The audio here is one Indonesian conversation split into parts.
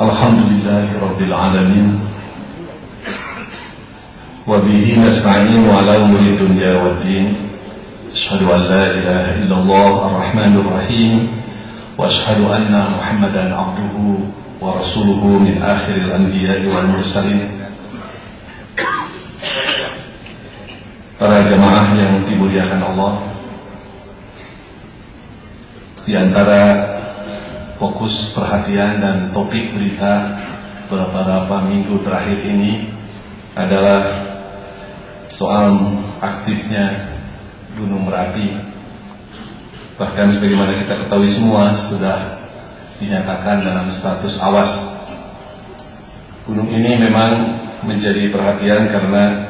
Alhamdulillahi Rabbil Alamin Wabihi nasta'inu ala umuri dunya wa din. Ashhadu an la ilaha illallah ar-Rahmanur Rahim wa ashhadu anna Muhammadan abduhu wa rasuluhu min akhiril anbiya'i wal mursalin. Para jamaah yang dimuliakan Allah, di antara fokus perhatian dan topik berita beberapa minggu terakhir ini adalah soal aktifnya Gunung Merapi. Bahkan sebagaimana kita ketahui semua, sudah dinyatakan dalam status awas. Gunung ini memang menjadi perhatian karena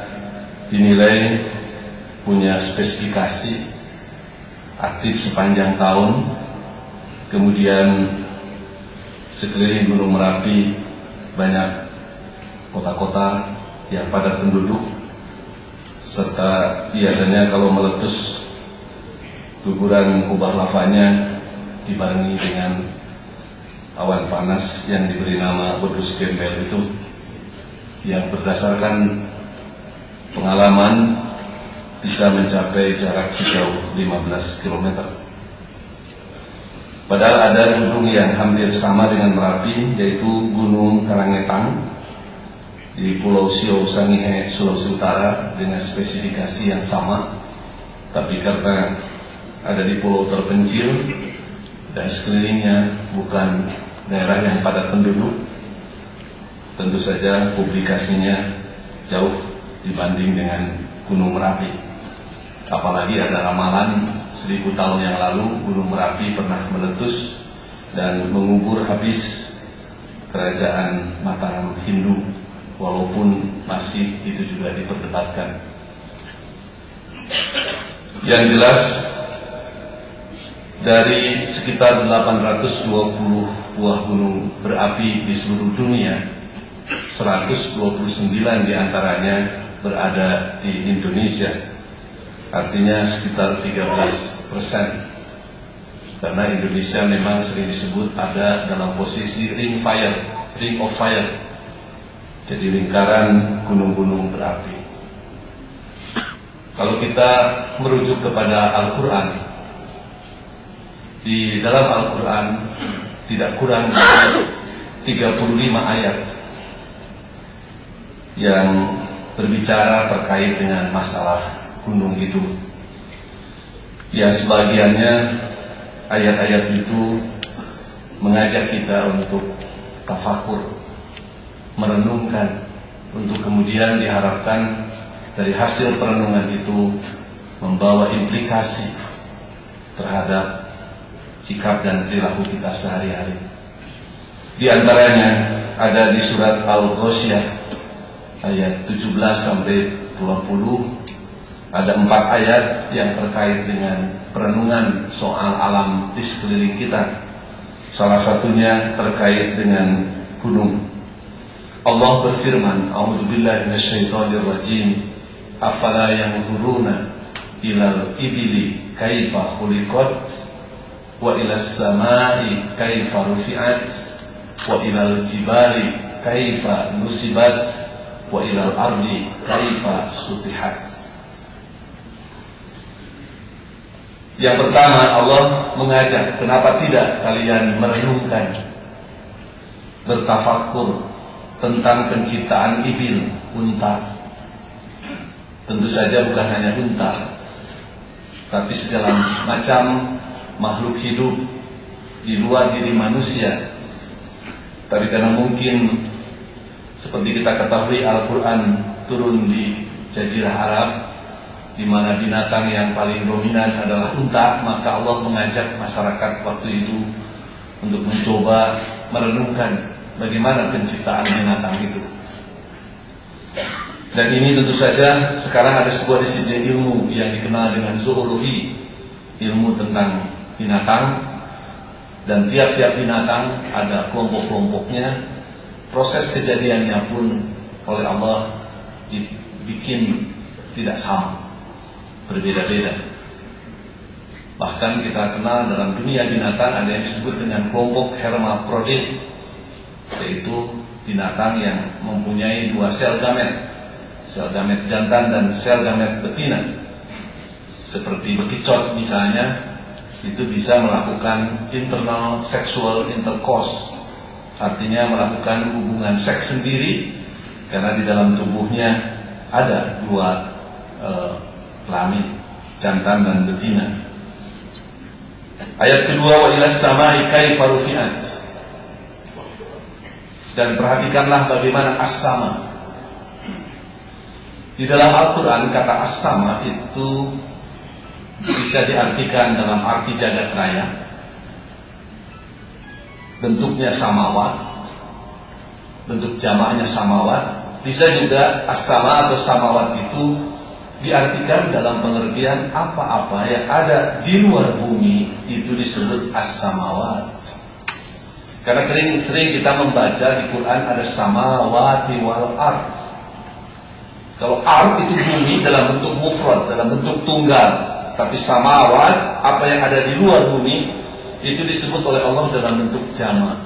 dinilai punya spesifikasi aktif sepanjang tahun. Kemudian sekeliling Gunung Merapi banyak kota-kota yang padat penduduk, serta biasanya kalau meletus guguran kubah lavanya dibarengi dengan awan panas yang diberi nama Bodus Gembel itu, yang berdasarkan pengalaman bisa mencapai jarak sejauh 15 km. Padahal ada gunung yang hampir sama dengan Merapi, yaitu Gunung Karangetang di Pulau Siau Sangihe, Sulawesi Utara, dengan spesifikasi yang sama. Tapi karena ada di pulau terpencil dan sekelilingnya bukan daerah yang padat penduduk, tentu saja publikasinya jauh dibanding dengan Gunung Merapi. Apalagi ada ramalan 1000 tahun yang lalu Gunung Merapi pernah meletus dan mengubur habis kerajaan Mataram Hindu, walaupun masih itu juga diperdebatkan. Yang jelas, dari sekitar 820 buah gunung berapi di seluruh dunia, 129 diantaranya berada di Indonesia. Artinya sekitar 13%. Karena Indonesia memang sering disebut ada dalam posisi ring of fire. Jadi lingkaran gunung-gunung berapi. Kalau kita merujuk kepada Al-Quran, di dalam Al-Quran tidak kurang dari 35 ayat yang berbicara terkait dengan masalah gunung itu. Yang sebagiannya ayat-ayat itu mengajak kita untuk tafakur, merenungkan, untuk kemudian diharapkan dari hasil perenungan itu membawa implikasi terhadap sikap dan perilaku kita sehari-hari. Di antaranya ada di surat Al-Ghasyiyah ayat 17 sampai 20. Ada 4 ayat yang terkait dengan perenungan soal alam di sekeliling kita. Salah satunya terkait dengan gunung. Allah berfirman, A'udzubillahi minasyaitonirrajim, afala yanzuruna ilal ibili kaifa khuliqat wa ilas samai kaifa rufi'at wa ilal jibali kaifa nusibat wa ilal ardi kaifa sutihat. Yang pertama, Allah mengajak, kenapa tidak kalian merenungkan, bertafakur tentang penciptaan ibil, unta. Tentu saja bukan hanya unta, tapi segala macam makhluk hidup di luar diri manusia. Tapi karena mungkin seperti kita ketahui, Al-Quran turun di Jazirah Arab, di mana binatang yang paling dominan adalah unta, maka Allah mengajak masyarakat waktu itu untuk mencoba merenungkan bagaimana penciptaan binatang itu. Dan ini tentu saja sekarang ada sebuah disiplin ilmu yang dikenal dengan zoologi, ilmu tentang binatang, dan tiap-tiap binatang ada kelompok-kelompoknya. Proses kejadiannya pun oleh Allah dibikin tidak sama, berbeda-beda. Bahkan kita kenal dalam dunia binatang ada yang disebut dengan kelompok hermaprodit. yaitu binatang yang mempunyai dua sel gamet jantan dan sel gamet betina. Seperti bekicot misalnya, itu bisa melakukan internal sexual intercourse, artinya melakukan hubungan seks sendiri karena di dalam tubuhnya ada dua kelamin, jantan dan betina. Ayat kedua, wa ilas samai kaifa rufi'at. Dan perhatikanlah bagaimana as-sama. Di dalam Al-Quran kata as-sama itu bisa diartikan dalam arti jagat raya, bentuknya samawat, bentuk jamaknya samawat. Bisa juga as-sama atau samawat itu diartikan dalam pengertian apa-apa yang ada di luar bumi itu disebut as-samawat. Karena sering kita membaca di Quran ada samawati wal ard. Kalau ard itu bumi dalam bentuk mufrad, dalam bentuk tunggal. Tapi samawat, apa yang ada di luar bumi, itu disebut oleh Allah dalam bentuk jamak.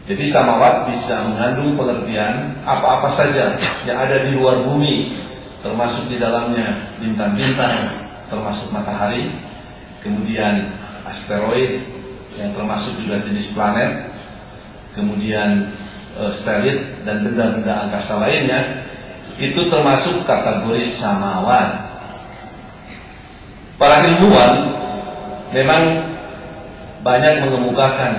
Jadi samawat bisa mengandung pengertian apa-apa saja yang ada di luar bumi, termasuk di dalamnya bintang-bintang, termasuk matahari, kemudian asteroid yang termasuk juga jenis planet, kemudian satelit dan benda-benda angkasa lainnya, itu termasuk kategori samawat. Para ilmuwan memang banyak mengemukakan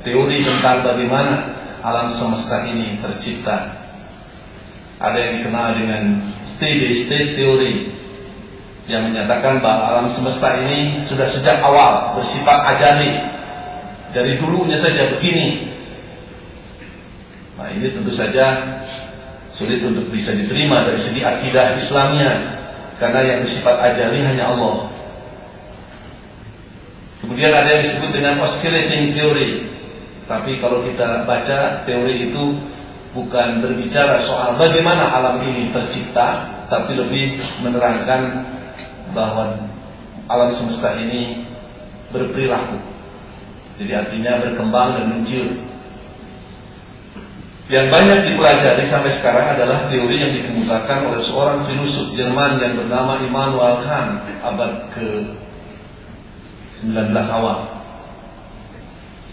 teori tentang bagaimana alam semesta ini tercipta. Ada yang dikenal dengan steady state theory, yang menyatakan bahwa alam semesta ini sudah sejak awal bersifat ajali, dari dulunya saja begini. Nah, ini tentu saja sulit untuk bisa diterima dari segi akidah Islamnya, karena yang bersifat ajali hanya Allah. Kemudian ada yang disebut dengan oscillating theory. Tapi kalau kita baca teori itu bukan berbicara soal bagaimana alam ini tercipta, tapi lebih menerangkan bahwa alam semesta ini berperilaku. Jadi artinya berkembang dan mencium. Yang banyak dipelajari sampai sekarang adalah teori yang dikemukakan oleh seorang filosof Jerman yang bernama Immanuel Kant, abad ke-19 awal.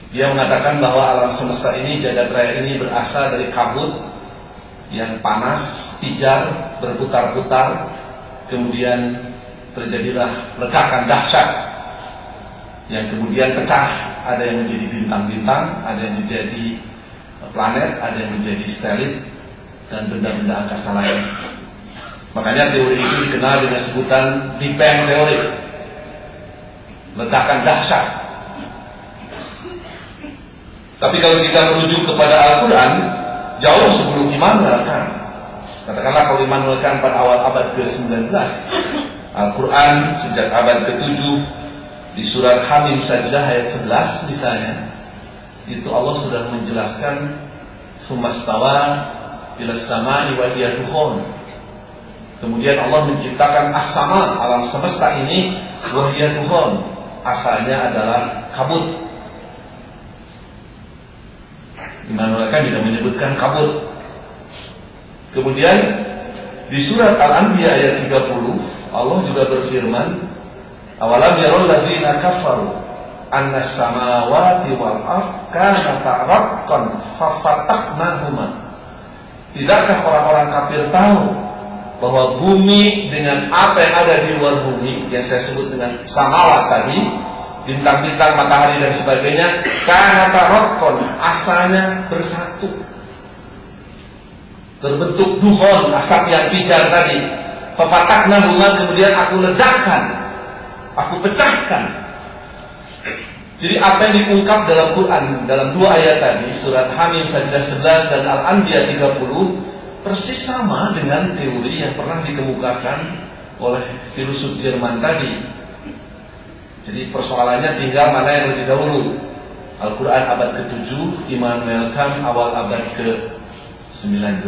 Dia mengatakan bahwa alam semesta ini, jagat raya ini berasal dari kabut yang panas, pijar, berputar-putar, kemudian terjadilah ledakan dahsyat yang kemudian pecah. Ada yang menjadi bintang-bintang, ada yang menjadi planet, ada yang menjadi satelit dan benda-benda angkasa lain. Makanya teori itu dikenal dengan sebutan Big Bang Theory, ledakan dahsyat. Tapi kalau kita merujuk kepada Al-Quran, jauh sebelum Immanuel Kant, katakanlah kalau Immanuel Kant pada awal abad ke-19, Al-Quran sejak abad ke-7 di surat Hamim Sajdah ayat 11 misalnya, itu Allah sudah menjelaskan sumastawa ilas samai wa hiya dukhun. Kemudian Allah menciptakan as-sama, alam semesta ini, wa hiya dukhun, asalnya adalah kabut. Immanuel Kant tidak menyebutkan kabut. Kemudian di surat Al-Anbiya ayat 30 Allah juga berfirman, awalam yarul ladzina kafaru annas samawati wal ardh kanata raqqan fafataqnahuma. Tidakkah orang-orang kafir tahu bahwa bumi dengan apa yang ada di luar bumi yang saya sebut dengan samawat tadi, bintang-bintang, matahari dan sebagainya, kanata raqqan, asalnya bersatu, berbentuk duhon, asap yang pijar tadi. Fafataqnahuma, kemudian aku ledakkan, aku pecahkan. Jadi apa yang diungkap dalam Quran dalam dua ayat tadi, surat Hamim Sajdah 11 dan Al-Anbiya 30, persis sama dengan teori yang pernah dikemukakan oleh filosof Jerman tadi. Jadi persoalannya tinggal mana yang lebih dahulu, Al-Quran abad ke-7, Immanuel Kant awal abad ke-19.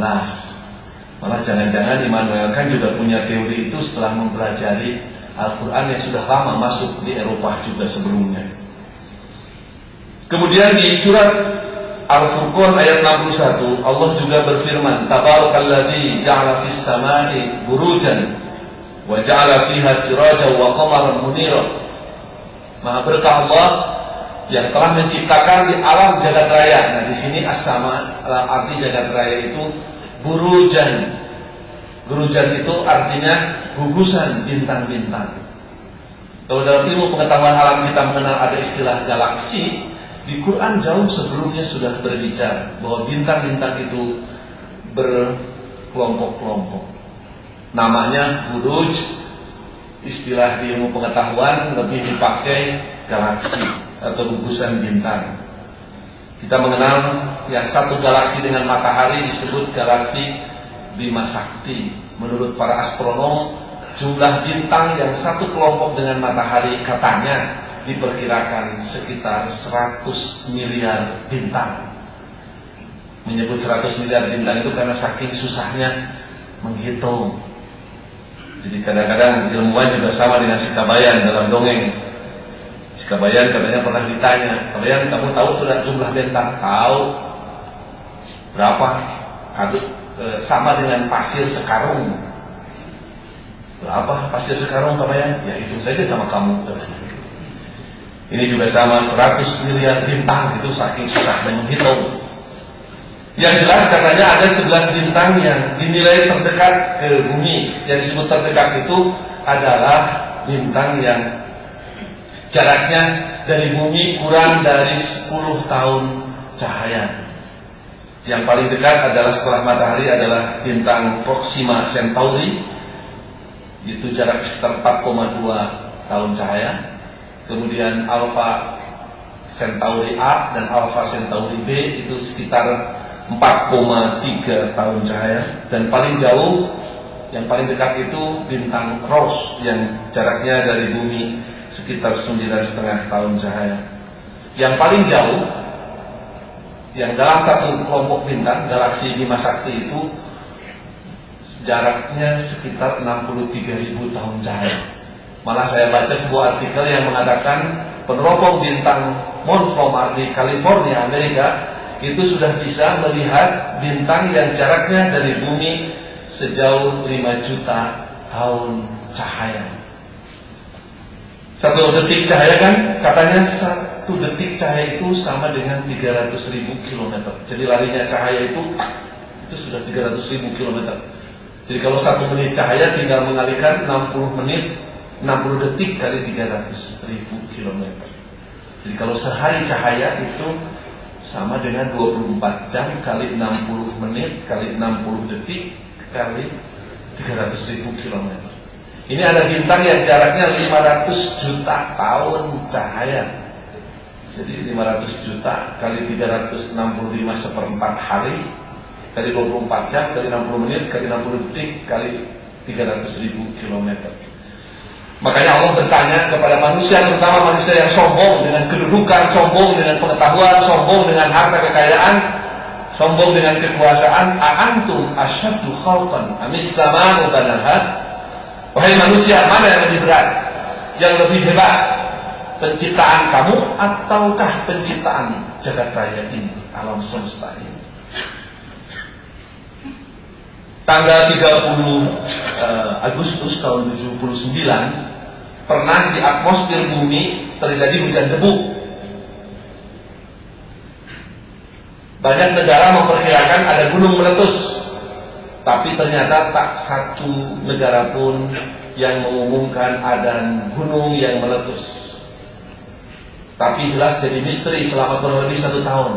Malah jangan-jangan Immanuel Kant juga punya teori itu setelah mempelajari Al-Quran yang sudah lama masuk di Eropa juga sebelumnya. Kemudian di surat Al-Furqan ayat 61 Allah juga berfirman, Tabarakalladzi ja'ala fis samai burujan wa ja'ala fiha sirajan wa qamaran munira. Maha berkah Allah yang telah menciptakan di alam jagat raya. Nah, di sini as-sama arti jagat raya itu burujan. Burujan itu artinya gugusan bintang-bintang. Kalau dalam ilmu pengetahuan alam kita mengenal ada istilah galaksi, di Quran jauh sebelumnya sudah berbicara bahwa bintang-bintang itu berkelompok-kelompok. Namanya buruj, istilah di ilmu pengetahuan lebih dipakai galaksi atau gugusan bintang. Kita mengenal yang satu galaksi dengan matahari disebut galaksi Bima Sakti. Menurut para astronom, jumlah bintang yang satu kelompok dengan matahari katanya diperkirakan sekitar 100 miliar bintang. Menyebut 100 miliar bintang itu karena saking susahnya menghitung. Jadi kadang-kadang ilmuwan juga sama dengan si Kabayan dalam dongeng. Kabayan katanya pernah ditanya, Kabayan kamu tahu sudah jumlah bintang? Tahu. Berapa? Sama dengan pasir sekarung. Berapa pasir sekarung Kabayan? Ya hitung saja sama kamu. Ini juga sama 100 miliar bintang, itu saking susahnya menghitung. Yang jelas katanya ada 11 bintang yang dinilai terdekat ke bumi. Yang disebut terdekat itu adalah bintang yang jaraknya dari bumi kurang dari 10 tahun cahaya. Yang paling dekat adalah setelah matahari adalah bintang Proxima Centauri. Itu jarak sekitar 4,2 tahun cahaya. Kemudian Alpha Centauri A dan Alpha Centauri B itu sekitar 4,3 tahun cahaya. Dan paling jauh, yang paling dekat itu bintang Ross yang jaraknya dari bumi sekitar 9,5 tahun cahaya. Yang paling jauh, yang dalam satu kelompok bintang, galaksi Bima Sakti itu jaraknya sekitar 63.000 tahun cahaya. Malah saya baca sebuah artikel yang mengatakan peneropong bintang Montgomery di California, Amerika, itu sudah bisa melihat bintang yang jaraknya dari bumi sejauh 5 juta tahun cahaya. 1 detik cahaya kan, katanya 1 detik cahaya itu sama dengan 300.000 km. Jadi larinya cahaya itu sudah 300.000 km. Jadi kalau 1 menit cahaya tinggal mengalihkan 60 detik kali 300.000 km. Jadi kalau sehari cahaya itu sama dengan 24 jam kali 60 menit kali 60 detik kali 300.000 km. Ini ada bintang yang jaraknya 500 juta tahun cahaya. Jadi 500 juta kali 365 seperempat hari kali 24 jam kali 60 menit kali 60 detik kali 300.000 km. Makanya Allah bertanya kepada manusia, terutama manusia yang sombong dengan kedudukan, sombong dengan pengetahuan, sombong dengan harta kekayaan, sombong dengan kekuasaan. A'antum asyaddu khalqan amis sama'u banaha? Wahai manusia, mana yang lebih berat, yang lebih hebat, penciptaan kamu ataukah penciptaan jagat raya ini, alam semesta ini? Tanggal 30 Agustus tahun 79 pernah di atmosfer bumi terjadi hujan debu. Banyak negara memperkirakan ada gunung meletus, tapi ternyata tak satu negara pun yang mengumumkan ada gunung yang meletus. Tapi jelas jadi misteri selama kurang lebih 1 tahun.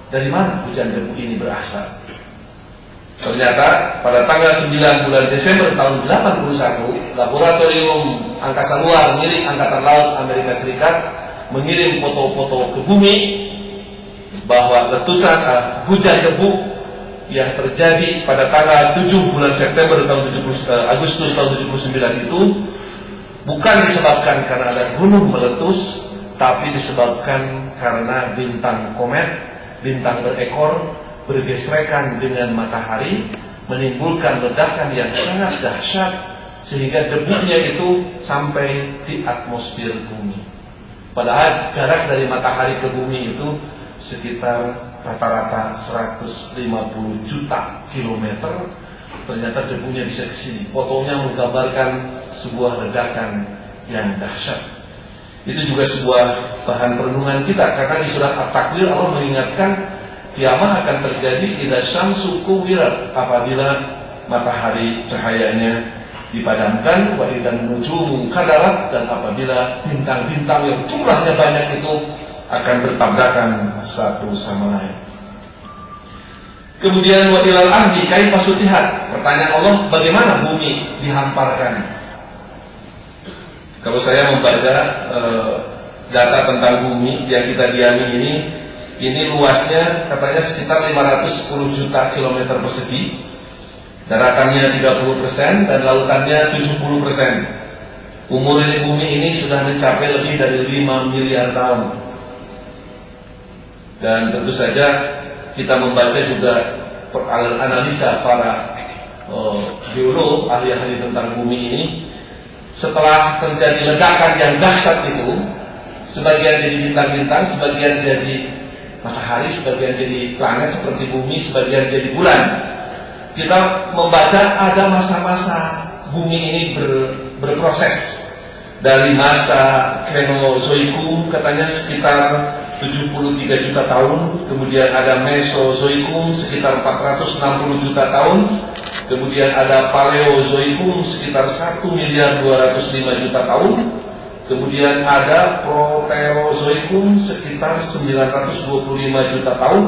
Dari mana hujan debu ini berasal? Ternyata pada tanggal 9 bulan Desember tahun 81, Laboratorium Angkasa Luar milik Angkatan Laut Amerika Serikat mengirim foto-foto ke bumi bahwa letusan hujan debu yang terjadi pada tanggal 7 bulan September tahun Agustus tahun 79 itu bukan disebabkan karena ada gunung meletus, tapi disebabkan karena bintang komet, bintang berekor bergesekan dengan matahari, menimbulkan ledakan yang sangat dahsyat sehingga debunya itu sampai di atmosfer bumi. Padahal jarak dari matahari ke bumi itu sekitar rata-rata 150 juta kilometer. Ternyata debunya bisa ke sini. Fotonya menggambarkan sebuah ledakan yang dahsyat. Itu juga sebuah bahan perenungan kita, karena di surat At-Takwir Allah mengingatkan kiamat akan terjadi idza syamsu kuwirat, apabila matahari cahayanya dipadamkan, wa idzan nujumu kadarat, dan apabila bintang-bintang yang jumlahnya banyak itu akan bertabrakan satu sama lain. Kemudian wa ilal ardi kaifa sutihat. Pertanyaan Allah, bagaimana bumi dihamparkan? Kalau saya membaca data tentang bumi yang kita diami ini luasnya katanya sekitar 510 juta kilometer persegi, daratannya 30% dan lautannya 70%. Umur bumi ini sudah mencapai lebih dari 5 miliar tahun. Dan tentu saja kita membaca juga analisa para geolog, ahli-ahli tentang bumi ini. Setelah terjadi ledakan yang dahsyat itu, sebagian jadi bintang-bintang, sebagian jadi matahari, sebagian jadi planet seperti bumi, sebagian jadi bulan. Kita membaca ada masa-masa bumi ini berproses. Dari masa Kenozoikum katanya sekitar 73 juta tahun, kemudian ada Mesozoikum sekitar 460 juta tahun, kemudian ada Paleozoikum sekitar 1.205 juta tahun, kemudian ada Proterozoikum sekitar 925 juta tahun.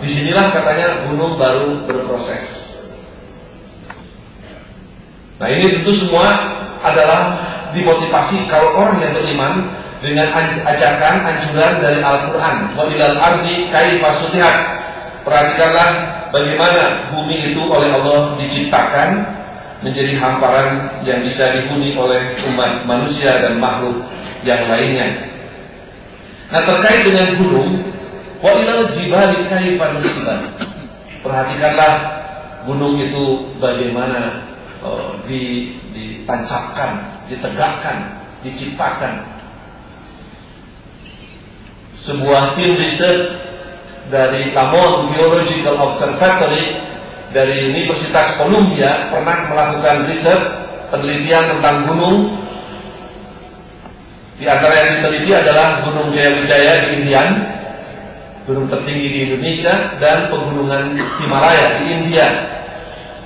Disinilah katanya gunung baru berproses. Nah, ini tentu semua adalah dimotivasi kalau orang yang beriman dengan ajakan, anjuran dari Al-Quran. Wa ilal ardi kaifa sutihat. Perhatikanlah bagaimana bumi itu oleh Allah diciptakan menjadi hamparan yang bisa dihuni oleh umat manusia dan makhluk yang lainnya. Nah, terkait dengan gunung, wa ilal jibali kaifa nusibat. Perhatikanlah gunung itu bagaimana ditancapkan, ditegakkan, diciptakan. Sebuah tim riset dari Lamont Geological Observatory dari Universitas Columbia pernah melakukan riset penelitian tentang gunung. Di antara yang diteliti adalah Gunung Jayawijaya di India, gunung tertinggi di Indonesia, dan pegunungan Himalaya di India.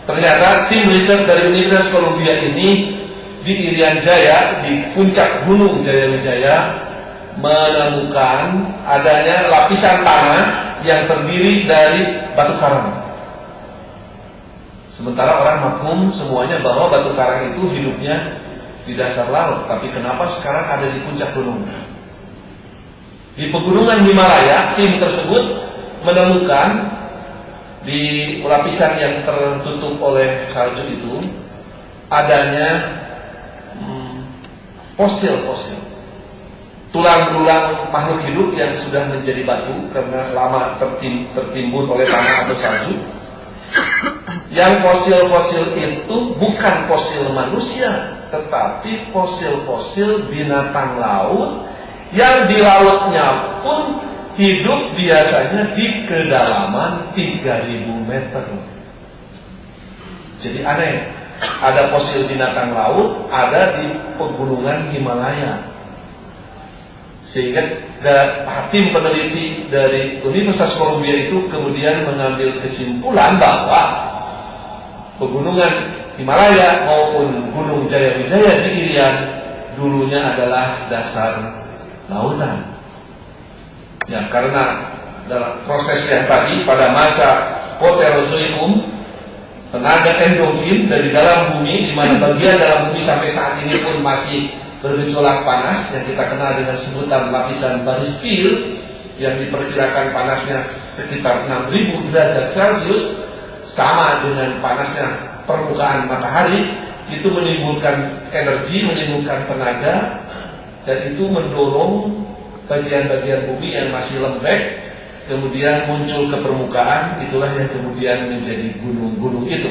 Ternyata tim riset dari Universitas Columbia ini di Irian Jaya, di puncak Gunung Jayawijaya, menemukan adanya lapisan tanah yang terdiri dari batu karang. Sementara orang maklum semuanya bahwa batu karang itu hidupnya di dasar laut, tapi kenapa sekarang ada di puncak gunung? Di pegunungan Himalaya, tim tersebut menemukan di lapisan yang tertutup oleh salju itu adanya fosil-fosil, tulang-tulang makhluk hidup yang sudah menjadi batu karena lama tertimbun oleh tanah atau salju. Yang fosil-fosil itu bukan fosil manusia, tetapi fosil-fosil binatang laut yang di lautnya pun hidup biasanya di kedalaman 3.000 meter. Jadi aneh, ada fosil binatang laut ada di pegunungan Himalaya. Sehingga tim peneliti dari Universitas Columbia itu kemudian mengambil kesimpulan bahwa pegunungan Himalaya maupun Gunung Jayawijaya di Irian dulunya adalah dasar lautan. Ya, karena dalam proses yang tadi pada masa Proterozoikum, tenaga endogin dari dalam bumi, di mana bagian dalam bumi sampai saat ini pun masih bergejolak panas yang kita kenal dengan sebutan lapisan barispir, yang diperkirakan panasnya sekitar 6.000 derajat Celcius, sama dengan panasnya permukaan matahari. Itu menimbulkan energi, menimbulkan tenaga, dan itu mendorong bagian-bagian bumi yang masih lembek kemudian muncul ke permukaan. Itulah yang kemudian menjadi gunung-gunung itu.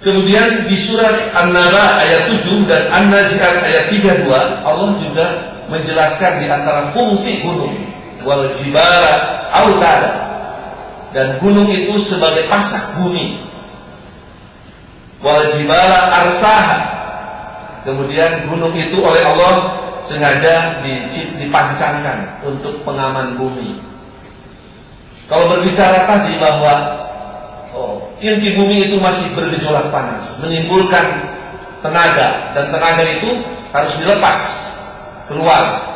Kemudian di surat An-Naba ayat 7 dan An-Nazi'at ayat 32 Allah juga menjelaskan di antara fungsi gunung. Wal jibala autada, dan gunung itu sebagai pasak bumi. Wal jibala arsaha, kemudian gunung itu oleh Allah sengaja dipancangkan untuk pengaman bumi. Kalau berbicara tadi bahwa inti bumi itu masih bergejolak panas, menimbulkan tenaga, dan tenaga itu harus dilepas keluar.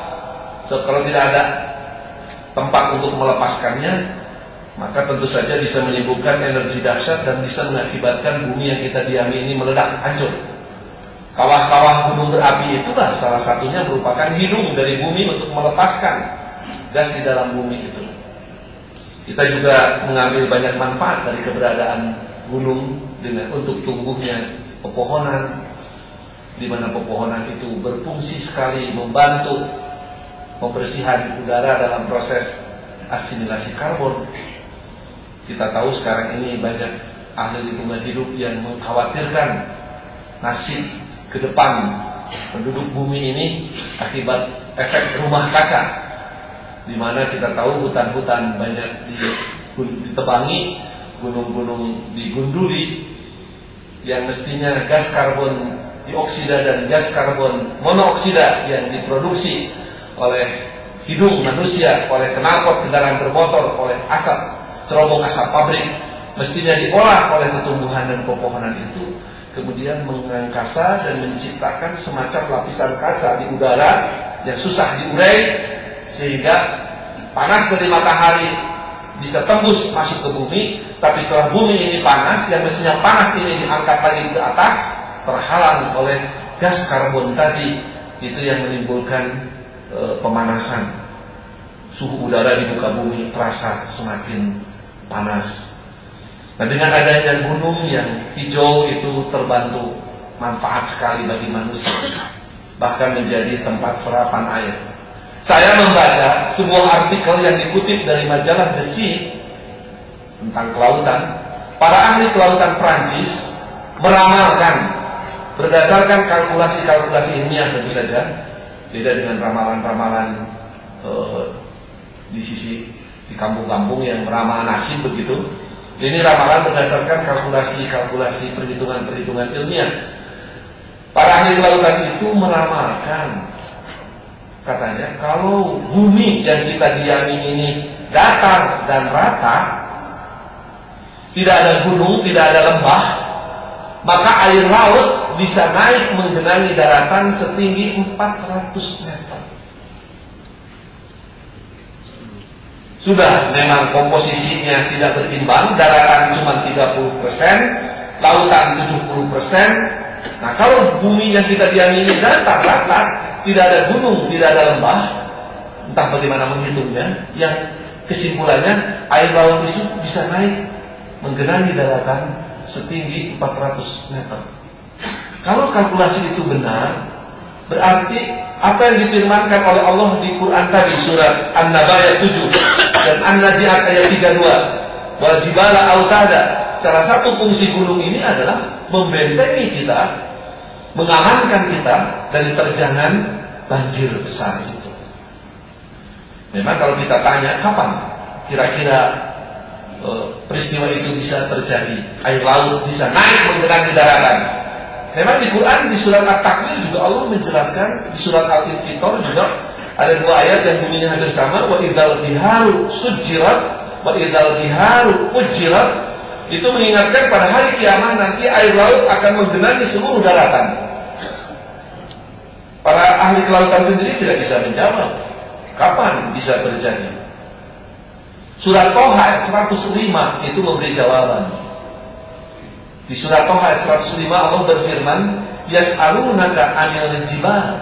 Kalau tidak ada tempat untuk melepaskannya, maka tentu saja bisa menimbulkan energi dahsyat dan bisa mengakibatkan bumi yang kita diami ini meledak, hancur. Kawah-kawah gunung berapi itulah salah satunya merupakan hidung dari bumi untuk melepaskan gas di dalam bumi itu. Kita juga mengambil banyak manfaat dari keberadaan gunung untuk tumbuhnya pepohonan, di mana pepohonan itu berfungsi sekali membantu pembersihan udara dalam proses asimilasi karbon. Kita tahu sekarang ini banyak ahli lingkungan hidup yang mengkhawatirkan nasib ke depan penduduk bumi ini akibat efek rumah kaca, di mana kita tahu hutan-hutan banyak ditebangi, gunung-gunung digunduli, yang mestinya gas karbon dioksida dan gas karbon monoksida yang diproduksi oleh hidung manusia, oleh knalpot kendaraan bermotor, oleh asap cerobong asap pabrik, mestinya diolah oleh tumbuhan dan pepohonan itu, kemudian mengangkasa dan menciptakan semacam lapisan kaca di udara yang susah diurai, sehingga panas dari matahari bisa tembus masuk ke bumi. Tapi setelah bumi ini panas, yang mestinya panas ini diangkat lagi ke atas, terhalang oleh gas karbon tadi. Itu yang menimbulkan pemanasan. Suhu udara di muka bumi terasa semakin panas. Nah, dengan adanya gunung yang hijau itu terbantu manfaat sekali bagi manusia, bahkan menjadi tempat serapan air. Saya membaca sebuah artikel yang dikutip dari majalah The Sea tentang kelautan. Para ahli kelautan Prancis meramalkan berdasarkan kalkulasi-kalkulasi ilmiah, tentu saja beda dengan ramalan-ramalan di kampung-kampung yang meramal nasib begitu. Ini ramalan berdasarkan kalkulasi-kalkulasi perhitungan-perhitungan ilmiah. Para ahli kelautan itu meramalkan, katanya, kalau bumi yang kita diami ini datar dan rata, tidak ada gunung, tidak ada lembah, maka air laut bisa naik menggenangi daratan setinggi 400 meter. Sudah memang komposisinya tidak berimbang, daratan cuma 30%, lautan 70%. Nah, kalau bumi yang kita diami ini datar rata, tidak ada gunung, tidak ada lembah, entah bagaimana menghitungnya, yang kesimpulannya air laut itu bisa naik menggenangi daratan setinggi 400 meter. Kalau kalkulasi itu benar, berarti apa yang difirmankan oleh Allah di Quran tadi, surat An-Naba ayat 7 dan An-Nazi'at ayat 32, wal jibala autada, salah satu fungsi gunung ini adalah membentengi kita, mengamankan kita dari terjangan banjir besar itu. Memang kalau kita tanya kapan kira-kira peristiwa itu bisa terjadi, air laut bisa naik menggenangi daratan, memang di Quran di surat At-Takwir juga Allah menjelaskan, di surat Al-Infitor juga ada dua ayat yang bunyinya hampir sama, wa idzal biharu sujirat wa idzal biharu ujirat. Itu mengingatkan pada hari kiamat nanti air laut akan menggenangi seluruh daratan. Para ahli kelautan sendiri tidak bisa menjawab kapan bisa terjadi. Surat Toha ayat 105 itu memberi jawaban. Di surat Toha ayat 105 Allah berfirman, yas'alunaka 'anil jibal.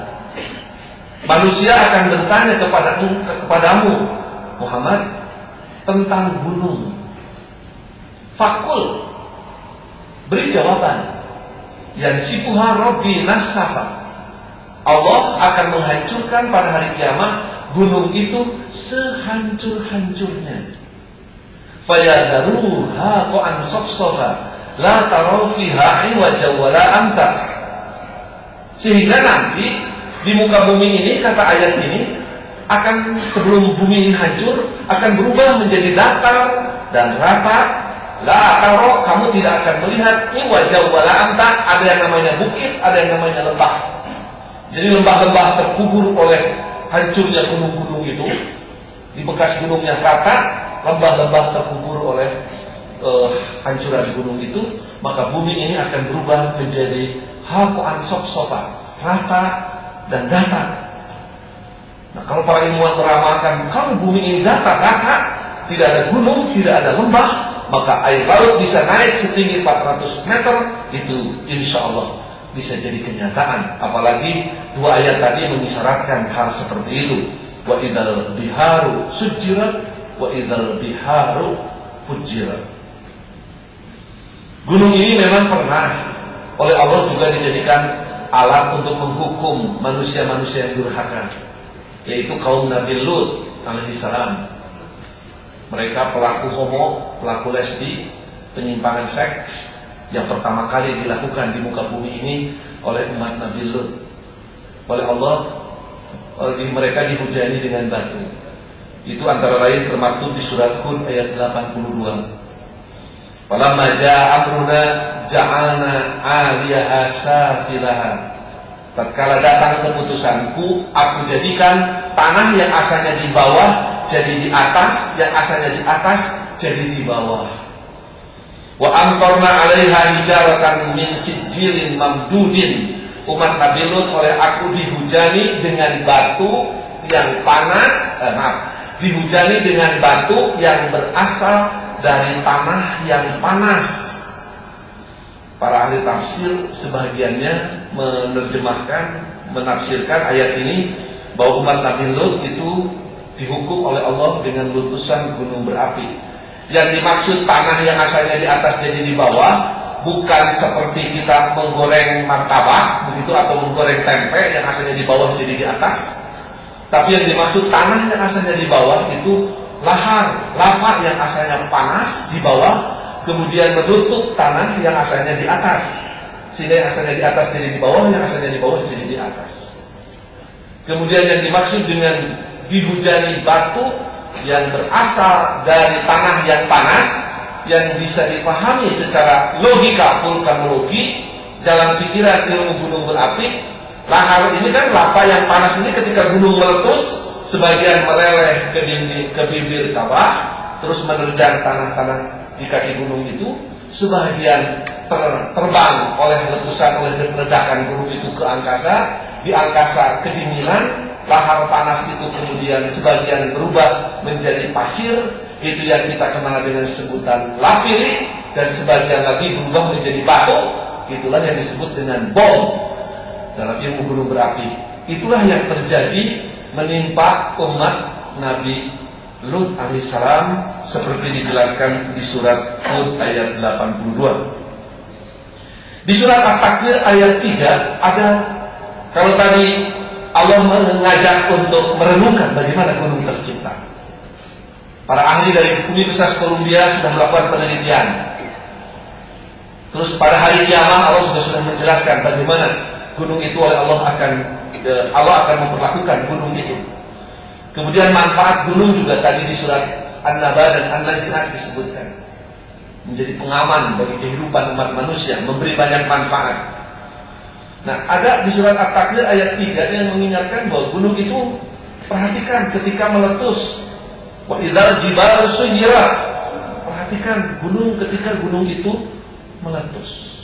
Manusia akan bertanya kepadamu Muhammad tentang gunung. Fakul, beri jawaban. Yansifuha Rabbi nasfa. Allah akan menghancurkan pada hari kiamat gunung itu sehancur-hancurnya. Fayadharuha qa'an safsafa la taraw fiha 'iwaja wala amta. Sehingga nanti di muka bumi ini, kata ayat ini, akan sebelum bumi ini hancur, akan berubah menjadi datar dan rata. La taro, kamu tidak akan melihat ini wajah wala anta, ada yang namanya bukit, ada yang namanya lembah. Jadi lembah-lembah terkubur oleh hancurnya gunung-gunung itu, di bekas gunungnya rata, lembah-lembah terkubur oleh hancuran gunung itu, maka bumi ini akan berubah menjadi hakuan sok-sofa, rata dan datar. Nah, kalau para ilmuwan meramalkan kalau bumi ini datar, rata, tidak ada gunung, tidak ada lembah, maka air laut bisa naik setinggi 400 meter, itu insya Allah bisa jadi kenyataan. Apalagi dua ayat tadi mengisyaratkan hal seperti itu. Wa idzal biharu sujirat wa idzal biharu fujirat. Gunung ini memang pernah oleh Allah juga dijadikan alat untuk menghukum manusia-manusia yang durhaka, yaitu kaum Nabi Lut alaihissalam. Mereka pelaku homo, pelaku lesbi, penyimpangan seks yang pertama kali dilakukan di muka bumi ini oleh umat Nabi Lut. Oleh Allah, mereka dihujani dengan batu. Itu antara lain termaktub di surat Hud ayat 82. Falamma ja'a amruna ja'alna 'aliyaha safilaha. Tatkala datang keputusanku, aku jadikan tanah yang asalnya di bawah jadi di atas, yang asalnya di atas jadi di bawah. Wa amtarna 'alaiha hijaratan min sijilin mamdudin. Umat Nabi Lut oleh aku dihujani dengan batu yang panas, dihujani dengan batu yang berasal dari tanah yang panas. Para ahli tafsir sebagiannya menafsirkan ayat ini bahwa umat Nabi Lut itu dihukum oleh Allah dengan letusan gunung berapi. Yang dimaksud tanah yang asalnya di atas jadi di bawah, bukan seperti kita menggoreng martabak begitu, atau menggoreng tempe yang asalnya di bawah jadi di atas. Tapi yang dimaksud tanah yang asalnya di bawah itu lahar, lava yang asalnya panas di bawah, kemudian menutup tanah yang asalnya di atas, sehingga yang asalnya di atas jadi di bawah, yang asalnya di bawah jadi di atas. Kemudian yang dimaksud dengan dihujani batu yang berasal dari tanah yang panas, yang bisa dipahami secara logika vulkanologi dalam pikiran ilmu gunung berapi. Lahar ini kan lava yang panas ini ketika gunung meletus, sebagian meleleh ke bibir kawah, terus menerjang tanah-tanah di kaki gunung itu, sebagian terbang oleh letusan, oleh ledakan gunung itu ke angkasa. Di angkasa kedinginan, lahar panas itu kemudian sebagian berubah menjadi pasir, itu yang kita kenal dengan sebutan lapilli, dan sebagian lagi berubah menjadi batu, itulah yang disebut dengan bom dalam ilmu gunung berapi. Itulah yang terjadi menimpa umat Nabi Lut alaihissalam seperti dijelaskan di surat Hud ayat 82. Di surat At-Takwir ayat 3 ada, kalau tadi Allah mengajak untuk merenungkan bagaimana gunung tercipta. Para ahli dari Universitas Columbia sudah melakukan penelitian. Terus pada hari kiamat Allah sudah menjelaskan bagaimana gunung itu oleh Allah akan memperlakukan gunung itu. Kemudian manfaat gunung juga tadi di surat An-Naba dan An-Nazi'at disebutkan. Menjadi pengaman bagi kehidupan umat manusia, memberi banyak manfaat. Nah, ada di surat At-Takwir ayat 3 yang mengingatkan bahwa gunung itu, perhatikan ketika meletus. Wa idzal jibalu suyirat. Perhatikan gunung ketika gunung itu meletus.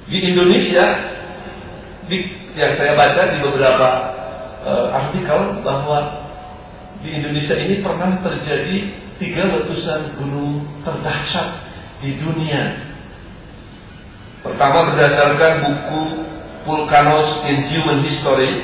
Di Indonesia, yang saya baca di beberapa artikel, bahwa di Indonesia ini pernah terjadi 3 letusan gunung terdahsyat di dunia. Pertama, berdasarkan buku Volcanoes in Human History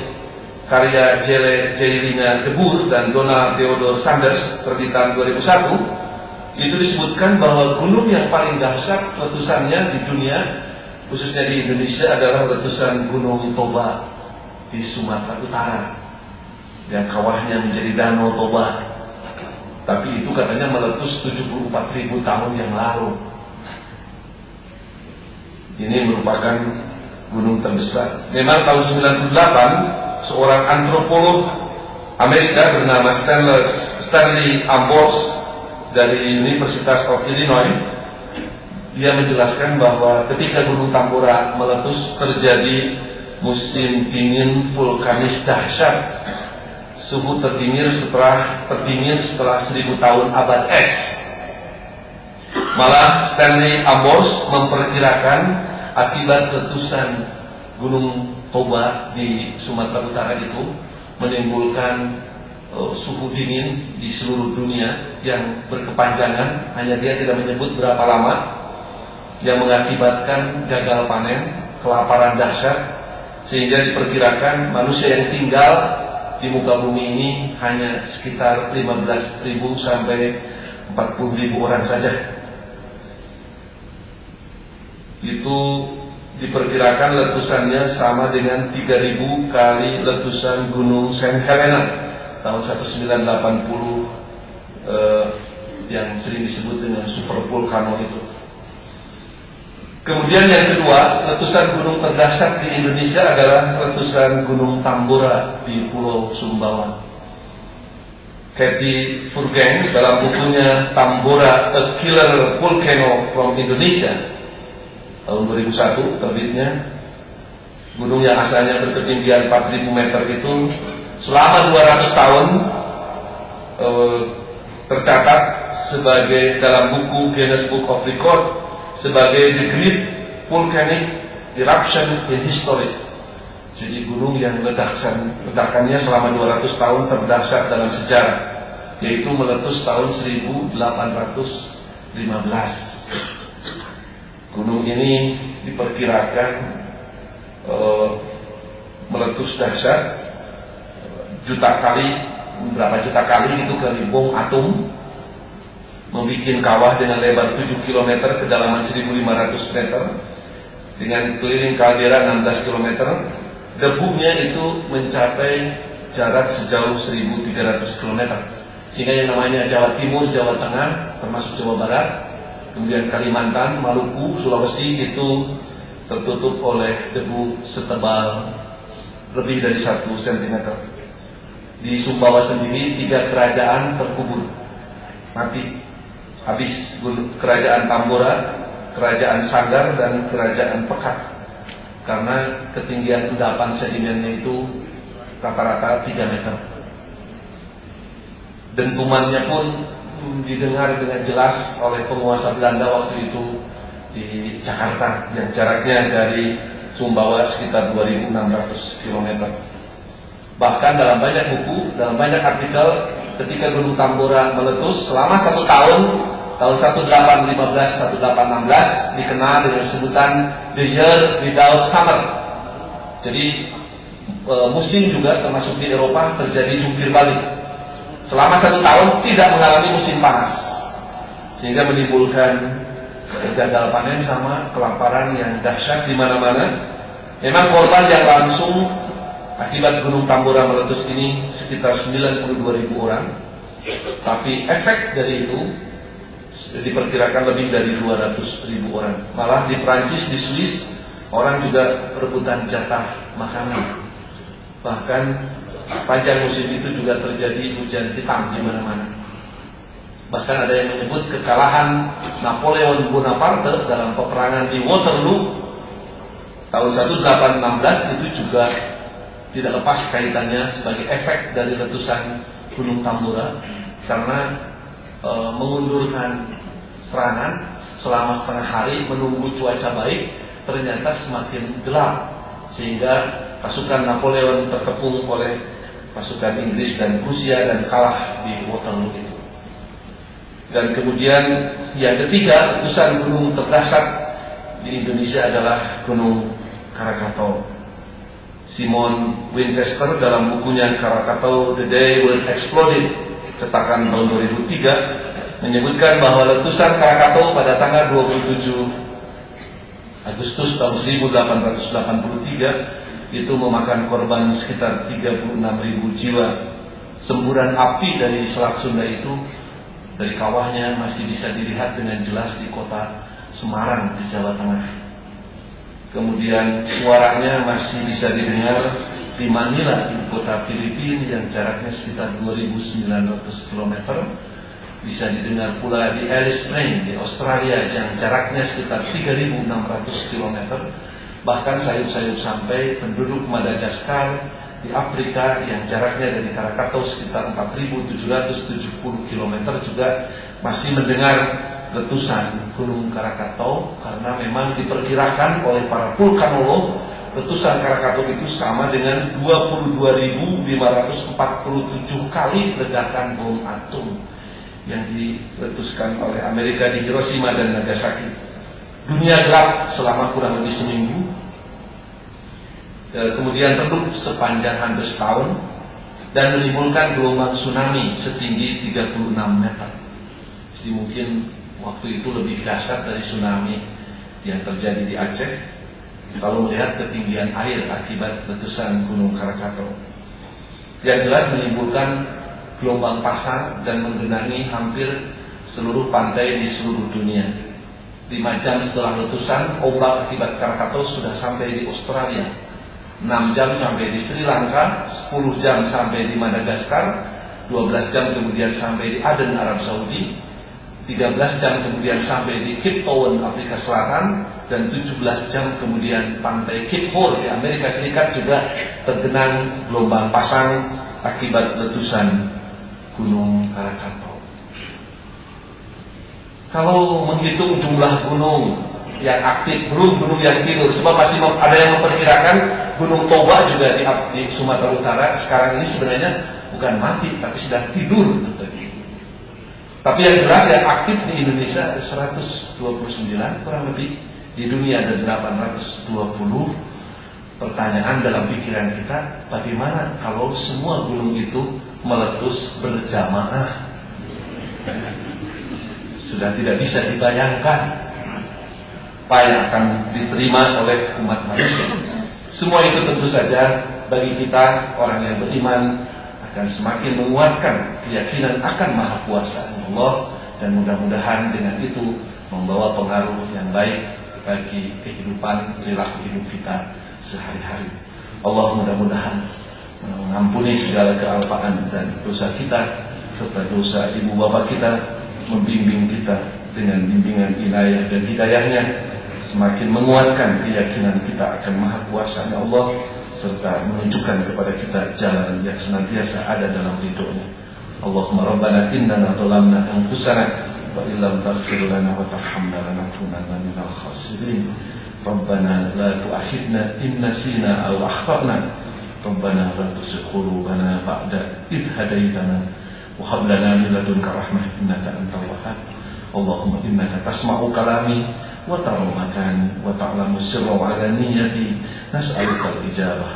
karya Jelena de Boer dan Donald Theodore Sanders terbitan 2001, itu disebutkan bahwa gunung yang paling dahsyat letusannya di dunia, khususnya di Indonesia, adalah letusan Gunung Toba di Sumatera Utara yang kawahnya menjadi Danau Toba. Tapi itu katanya meletus 74.000 tahun yang lalu. Ini merupakan gunung terbesar. Memang tahun 98 seorang antropolog Amerika bernama Stanley Ambros dari Universitas of Illinois, dia menjelaskan bahwa ketika Gunung Tambora meletus terjadi musim dingin vulkanis dahsyat. Suhu terdingin setelah 1000 tahun abad es. Malah Stanley Ambros memperkirakan akibat letusan Gunung Toba di Sumatera Utara itu menimbulkan suhu dingin di seluruh dunia yang berkepanjangan, hanya dia tidak menyebut berapa lama, yang mengakibatkan gagal panen, kelaparan dahsyat, sehingga diperkirakan manusia yang tinggal di muka bumi ini hanya sekitar 15.000 sampai 40.000 orang saja. Itu diperkirakan letusannya sama dengan 3.000 kali letusan Gunung Saint Helena tahun 1980 yang sering disebut dengan super volcano itu. Kemudian yang kedua, letusan gunung terdahsyat di Indonesia adalah letusan Gunung Tambora di Pulau Sumbawa. Kathy Furgeng dalam bukunya Tambora, A Killer Volcano from Indonesia tahun 2001 terbitnya, gunung yang asalnya berketinggian 4.000 meter itu selama 200 tahun tercatat sebagai dalam buku Guinness Book of Record sebagai the great volcanic eruption in history. Jadi gunung yang ledakannya selama 200 tahun terdahsyat dalam sejarah, yaitu meletus tahun 1815. Gunung ini diperkirakan meletus dahsyat berapa juta kali itu ke bom atom, membuat kawah dengan lebar 7 km, kedalaman 1.500 meter, dengan keliling kaldera 16 km. Debunya itu mencapai jarak sejauh 1.300 km, sehingga yang namanya Jawa Timur, Jawa Tengah, termasuk Jawa Barat, kemudian Kalimantan, Maluku, Sulawesi itu tertutup oleh debu setebal lebih dari 1 cm. Di Sumbawa sendiri 3 kerajaan terkubur, mati, habis. Kerajaan Tambora, Kerajaan Sanggar, dan Kerajaan Pekat, karena ketinggian endapan sedimennya itu rata-rata 3 meter. Dentumannya pun didengar dengan jelas oleh penguasa Belanda waktu itu di Jakarta, yang jaraknya dari Sumbawa sekitar 2.600 km. Bahkan dalam banyak buku, dalam banyak artikel, ketika Gunung Tambora meletus selama 1 tahun, tahun 1815, 1816, dikenal dengan sebutan The Year Without Summer. Jadi musim juga termasuk di Eropa terjadi jungkir balik. Selama 1 tahun tidak mengalami musim panas, sehingga menimbulkan gagal panen sama kelaparan yang dahsyat di mana-mana. Memang korban yang langsung akibat Gunung Tambora meletus ini sekitar 92.000 orang, tapi efek dari itu diperkirakan lebih dari 200.000 orang. Malah di Prancis, di Swiss, orang juga rebutan jatah makanan. Bahkan panjang musim itu juga terjadi hujan hitam di mana-mana. Bahkan ada yang menyebut kekalahan Napoleon Bonaparte dalam peperangan di Waterloo tahun 1816 itu juga tidak lepas kaitannya sebagai efek dari letusan Gunung Tambora, karena mengundurkan serangan selama setengah hari menunggu cuaca baik, ternyata semakin gelap, sehingga pasukan Napoleon terkepung oleh pasukan Inggris dan Rusia dan kalah di Waterloo itu. Dan kemudian yang ketiga, letusan gunung terdahsyat di Indonesia adalah Gunung Krakatau. Simon Winchester dalam bukunya Krakatau, The Day Earth Exploded, cetakan tahun 2003, menyebutkan bahwa letusan Krakatau pada tanggal 27 Agustus tahun 1883 itu memakan korban sekitar 36.000 jiwa. Semburan api dari Selat Sunda itu, dari kawahnya, masih bisa dilihat dengan jelas di kota Semarang di Jawa Tengah. Kemudian suaranya masih bisa didengar di Manila, ibu kota Filipina yang jaraknya sekitar 2.900 km. Bisa didengar pula di Alice Springs di Australia yang jaraknya sekitar 3.600 km. Bahkan sayup-sayup sampai penduduk Madagaskar di Afrika yang jaraknya dari Krakatau sekitar 4.770 km juga masih mendengar letusan Gunung Krakatau, karena memang diperkirakan oleh para vulkanolog letusan Krakatau itu sama dengan 22.547 kali ledakan bom atom yang diletuskan oleh Amerika di Hiroshima dan Nagasaki. Dunia gelap selama kurang lebih seminggu, kemudian redup sepanjang hampir setahun dan menimbulkan gelombang tsunami setinggi 36 meter. Jadi mungkin waktu itu lebih dahsyat dari tsunami yang terjadi di Aceh kalau melihat ketinggian air akibat letusan Gunung Krakatau. Yang jelas menimbulkan gelombang pasang dan menggenangi hampir seluruh pantai di seluruh dunia. 5 jam setelah letusan, ombak akibat Krakatau sudah sampai di Australia, 6 jam sampai di Sri Lanka, 10 jam sampai di Madagaskar, 12 jam kemudian sampai di Aden, Arab Saudi, 13 jam kemudian sampai di Cape Town, Afrika Selatan, dan 17 jam kemudian pantai Cape Horn di Amerika Serikat juga tergenang gelombang pasang akibat letusan Gunung Krakatau. Kalau menghitung jumlah gunung yang aktif, belum gunung yang tidur, sebab masih ada yang memperkirakan Gunung Toba juga di Sumatera Utara sekarang ini sebenarnya bukan mati tapi sedang tidur. Tapi yang jelas yang aktif di Indonesia ada 129 kurang lebih, di dunia ada 820. Pertanyaan dalam pikiran kita, bagaimana kalau semua gunung itu meletus berjamaah? Sudah tidak bisa dibayangkan apa yang akan diterima oleh umat manusia. Semua itu tentu saja bagi kita orang yang beriman akan semakin menguatkan keyakinan akan Maha Kuasa Allah, dan mudah-mudahan dengan itu membawa pengaruh yang baik bagi kehidupan perilaku hidup kita sehari-hari. Allah mudah-mudahan mengampuni segala kealpaan dan dosa kita serta dosa ibu bapak kita, membimbing kita dengan bimbingan inayah dan hidayahnya, semakin menguatkan keyakinan kita akan Maha Kuasa Allah, serta menunjukkan kepada kita jalan yang senantiasa ada dalam ridhonya. Allahumma rabbana innana zalamna anfusana wa illam taghfir lana wa tarhamna lanakunanna minal khasirin. Rabbana la tu'akhidna in nasina aw akhtana. Rabbana la tuzigh qulubana ba'da idh hadaitana wa hab lana min ladunka rahmah innaka antal wahhab. Allahumma innaka tasma'u kalami wa taru makani wa ta'lamu sirra wa alaniyati, nas'aluka al-ijabah.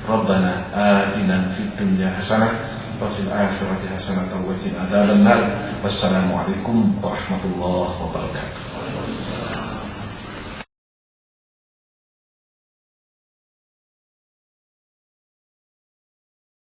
Rabbana atina fid dunya hasanah wa fil akhirati hasanah wa qina adzabannar. Wassalamu alaikum warahmatullahi wabarakatuh.